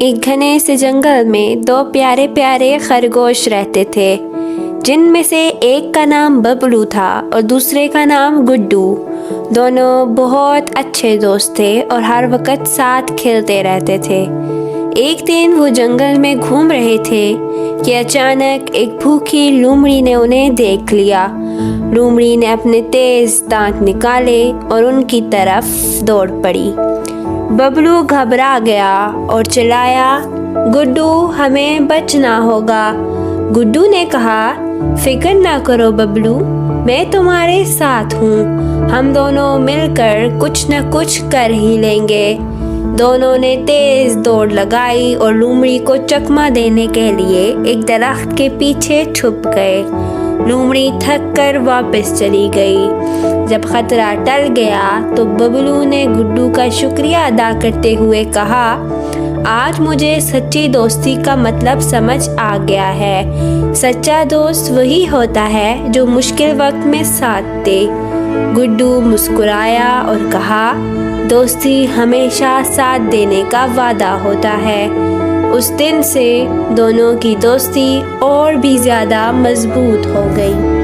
ایک گھنے سے جنگل میں دو پیارے پیارے خرگوش رہتے تھے، جن میں سے ایک کا نام ببلو تھا اور دوسرے کا نام گڈو۔ دونوں بہت اچھے دوست تھے اور ہر وقت ساتھ کھیلتے رہتے تھے۔ ایک دن وہ جنگل میں گھوم رہے تھے کہ اچانک ایک بھوکی لومڑی نے انہیں دیکھ لیا۔ لومڑی نے اپنے تیز دانت نکالے اور ان کی طرف دوڑ پڑی۔ ببلو گھبرا گیا اور چلایا، گڈو ہمیں بچنا ہوگا۔ گڈو نے کہا، فکر نہ کرو ببلو، میں تمہارے ساتھ ہوں، ہم دونوں مل کر کچھ نہ کچھ کر ہی لیں گے۔ دونوں نے تیز دوڑ لگائی اور لومڑی کو چکمہ دینے کے لیے ایک درخت کے پیچھے چھپ گئے۔ لومڑی تھک کر واپس چلی گئی۔ جب خطرہ ٹل گیا تو ببلو نے گڈو کا شکریہ ادا کرتے ہوئے کہا، آج مجھے سچی دوستی کا مطلب سمجھ آ گیا ہے۔ سچا دوست وہی ہوتا ہے جو مشکل وقت میں ساتھ دے۔ گڈو مسکرایا اور کہا، دوستی ہمیشہ ساتھ دینے کا وعدہ ہوتا ہے۔ اس دن سے دونوں کی دوستی اور بھی زیادہ مضبوط ہو گئی۔